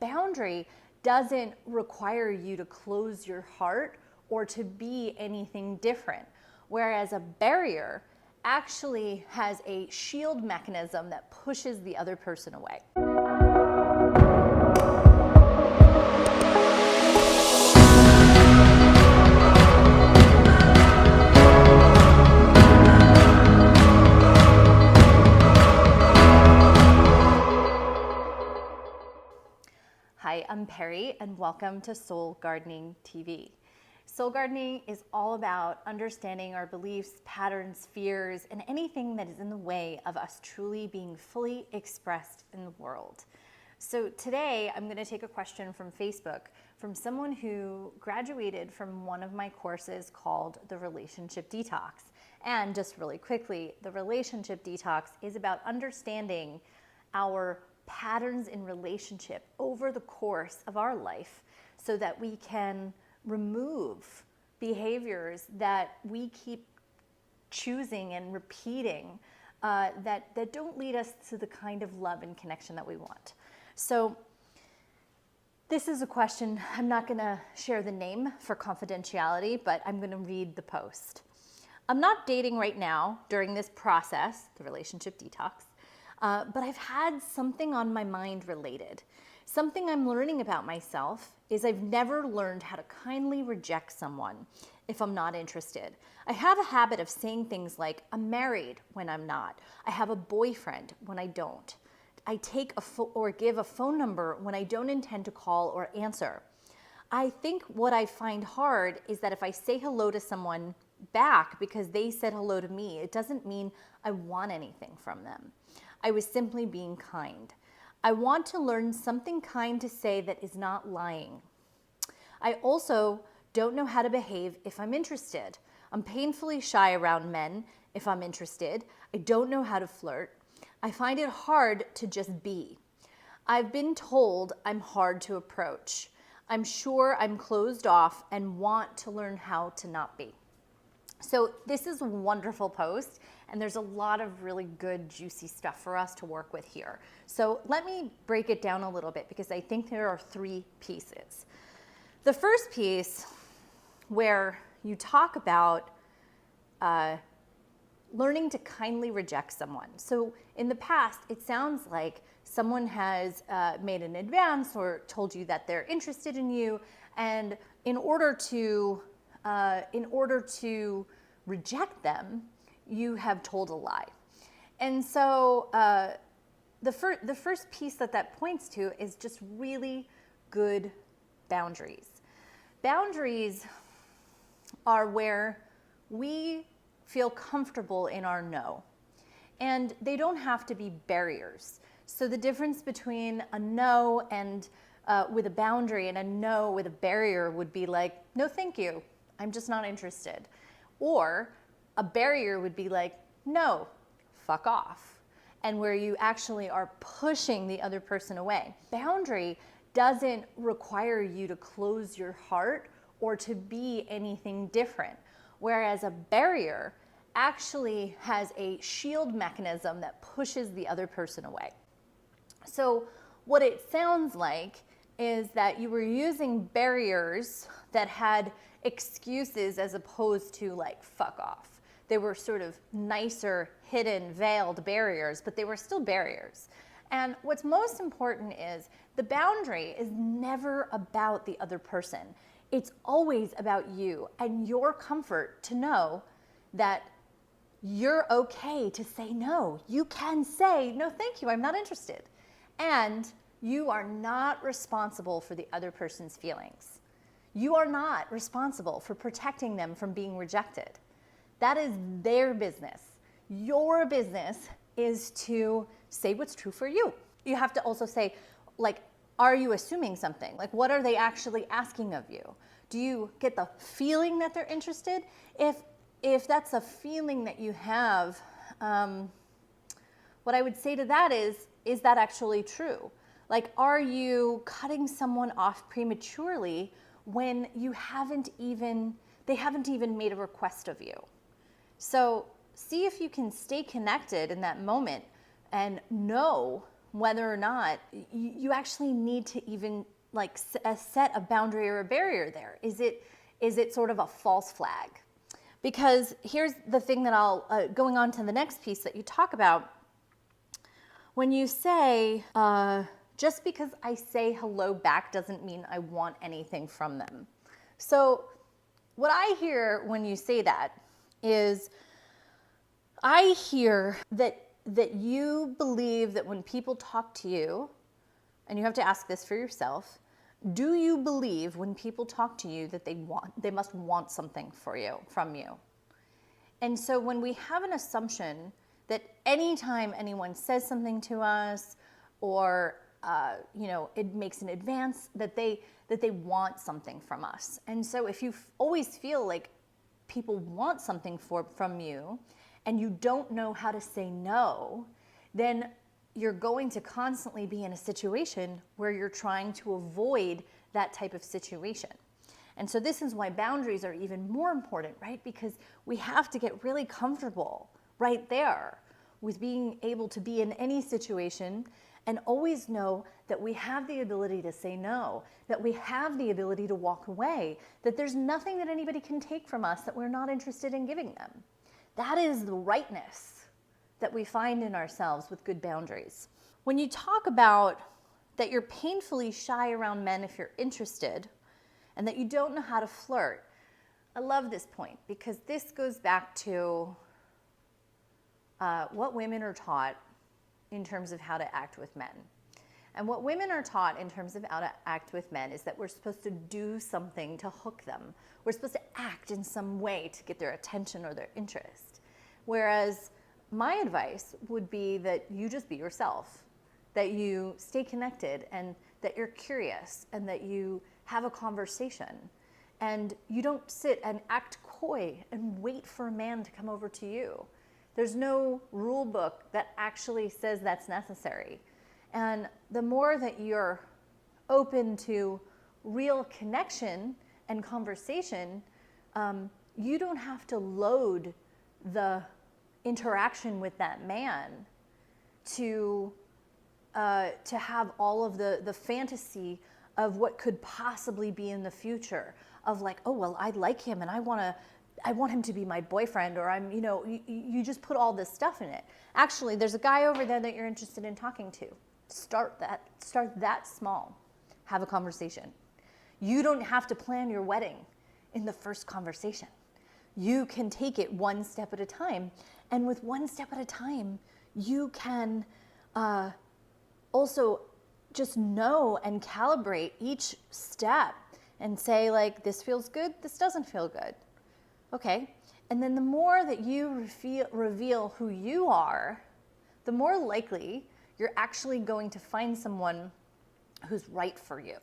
boundary doesn't require you to close your heart or to be anything different, whereas a barrier actually has a shield mechanism that pushes the other person away. Hi, I'm Perry, and welcome to Soul Gardening TV. Soul gardening is all about understanding our beliefs, patterns, fears, and anything that is in the way of us truly being fully expressed in the world. So today I'm going to take a question from Facebook from someone who graduated from one of my courses called the Relationship Detox. And just really quickly, the Relationship Detox is about understanding our patterns in relationship over the course of our life so that we can remove behaviors that we keep choosing and repeating that don't lead us to the kind of love and connection that we want. So this is a question. I'm not going to share the name for confidentiality, but I'm going to read the post. I'm not dating right now during this process, the Relationship Detox, but I've had something on my mind related. Something I'm learning about myself is I've never learned how to kindly reject someone if I'm not interested. I have a habit of saying things like, I'm married when I'm not. I have a boyfriend when I don't. I take or give a phone number when I don't intend to call or answer. I think what I find hard is that if I say hello to someone back because they said hello to me, it doesn't mean I want anything from them. I was simply being kind. I want to learn something kind to say that is not lying. I also don't know how to behave if I'm interested. I'm painfully shy around men if I'm interested. I don't know how to flirt. I find it hard to just be. I've been told I'm hard to approach. I'm sure I'm closed off and want to learn how to not be. So this is a wonderful post, and there's a lot of really good, juicy stuff for us to work with here. So let me break it down a little bit because I think there are three pieces. The first piece where you talk about learning to kindly reject someone. So in the past, it sounds like someone has made an advance or told you that they're interested in you, and in order to reject them, you have told a lie. And so the first piece that points to is just really good boundaries. Boundaries are where we feel comfortable in our no. And they don't have to be barriers. So the difference between a no and with a boundary and a no with a barrier would be like, no, thank you. I'm just not interested. Or a barrier would be like, no, fuck off. And where you actually are pushing the other person away. Boundary doesn't require you to close your heart or to be anything different. Whereas a barrier actually has a shield mechanism that pushes the other person away. So what it sounds like is that you were using barriers that had excuses as opposed to like fuck off. They were sort of nicer, hidden, veiled barriers, but they were still barriers. And what's most important is the boundary is never about the other person. It's always about you and your comfort to know that you're okay to say no. You can say, no, thank you, I'm not interested. And you are not responsible for the other person's feelings. You are not responsible for protecting them from being rejected. That is their business. Your business is to say what's true for you. You have to also say, like, are you assuming something? Like, what are they actually asking of you? Do you get the feeling that they're interested? If that's a feeling that you have, what I would say to that is that actually true? Like, are you cutting someone off prematurely when they haven't even made a request of you? So see if you can stay connected in that moment and know whether or not you actually need to even like set a boundary or a barrier there. Is it sort of a false flag? Because here's the thing that going on to the next piece that you talk about. When you say, just because I say hello back doesn't mean I want anything from them. So what I hear when you say that is, I hear that you believe that when people talk to you, and you have to ask this for yourself, do you believe when people talk to you that they must want something from you? And so when we have an assumption that anytime anyone says something to us, or it makes an advance, that they want something from us. And so if you always feel like people want something from you, and you don't know how to say no, then you're going to constantly be in a situation where you're trying to avoid that type of situation. And so this is why boundaries are even more important, right? Because we have to get really comfortable right there with being able to be in any situation and always know that we have the ability to say no, that we have the ability to walk away, that there's nothing that anybody can take from us that we're not interested in giving them. That is the rightness that we find in ourselves with good boundaries. When you talk about that you're painfully shy around men if you're interested, and that you don't know how to flirt, I love this point, because this goes back to what women are taught in terms of how to act with men. And what women are taught in terms of how to act with men is that we're supposed to do something to hook them. We're supposed to act in some way to get their attention or their interest. Whereas my advice would be that you just be yourself, that you stay connected, and that you're curious, and that you have a conversation. And you don't sit and act coy and wait for a man to come over to you. There's no rule book that actually says that's necessary. And the more that you're open to real connection and conversation, you don't have to load the interaction with that man to have all of the fantasy of what could possibly be in the future, of like, oh, well, I like him and I want him to be my boyfriend, or you just put all this stuff in it. Actually, there's a guy over there that you're interested in talking to. Start that small. Have a conversation. You don't have to plan your wedding in the first conversation. You can take it one step at a time. And with one step at a time, you can also just know and calibrate each step and say, like, this feels good, this doesn't feel good. Okay. And then the more that you reveal who you are, the more likely you're actually going to find someone who's right for you.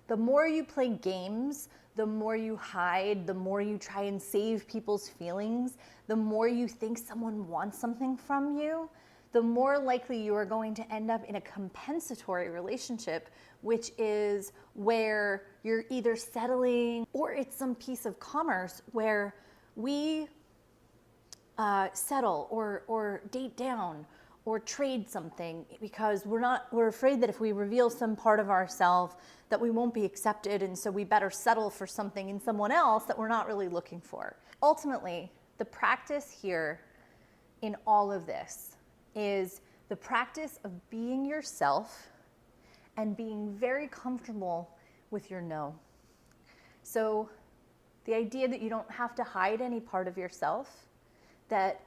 The more you play games, the more you hide, the more you try and save people's feelings, the more you think someone wants something from you, the more likely you are going to end up in a compensatory relationship, which is where you're either settling, or it's some piece of commerce where we settle or date down or trade something because we're afraid that if we reveal some part of ourselves that we won't be accepted, and so we better settle for something in someone else that we're not really looking for. Ultimately, the practice here in all of this is the practice of being yourself and being very comfortable with your no. So the idea that you don't have to hide any part of yourself, that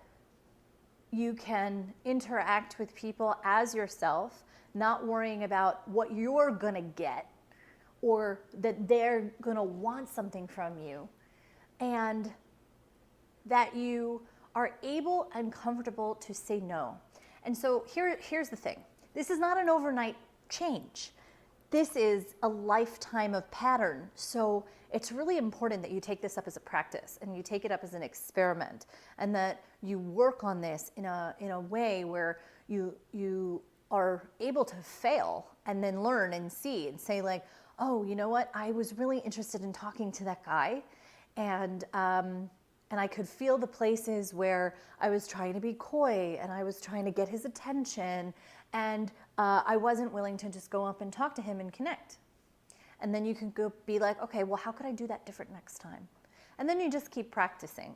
you can interact with people as yourself, not worrying about what you're gonna get or that they're gonna want something from you, and that you are able and comfortable to say no. And so here's the thing. This is not an overnight change. This is a lifetime of pattern. So it's really important that you take this up as a practice and you take it up as an experiment, and that you work on this in a way where you are able to fail and then learn and see and say, like, oh, you know what? I was really interested in talking to that guy, and And I could feel the places where I was trying to be coy and I was trying to get his attention, and I wasn't willing to just go up and talk to him and connect. And then you can go be like, okay, well, how could I do that different next time? And then you just keep practicing.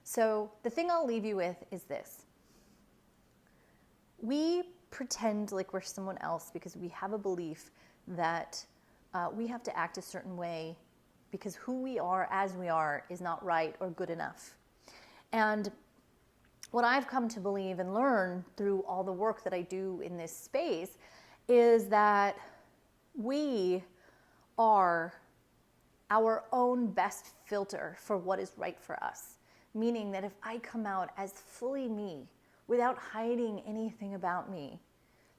So the thing I'll leave you with is this. We pretend like we're someone else because we have a belief that we have to act a certain way because who we are as we are is not right or good enough. And what I've come to believe and learn through all the work that I do in this space is that we are our own best filter for what is right for us. Meaning that if I come out as fully me, without hiding anything about me,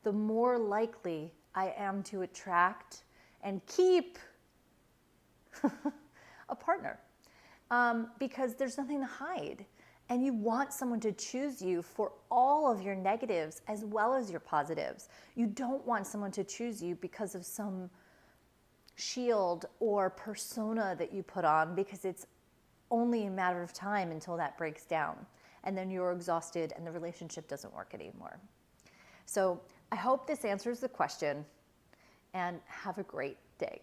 the more likely I am to attract and keep a partner. Because there's nothing to hide. And you want someone to choose you for all of your negatives as well as your positives. You don't want someone to choose you because of some shield or persona that you put on, because it's only a matter of time until that breaks down. And then you're exhausted and the relationship doesn't work anymore. So I hope this answers the question, and have a great day.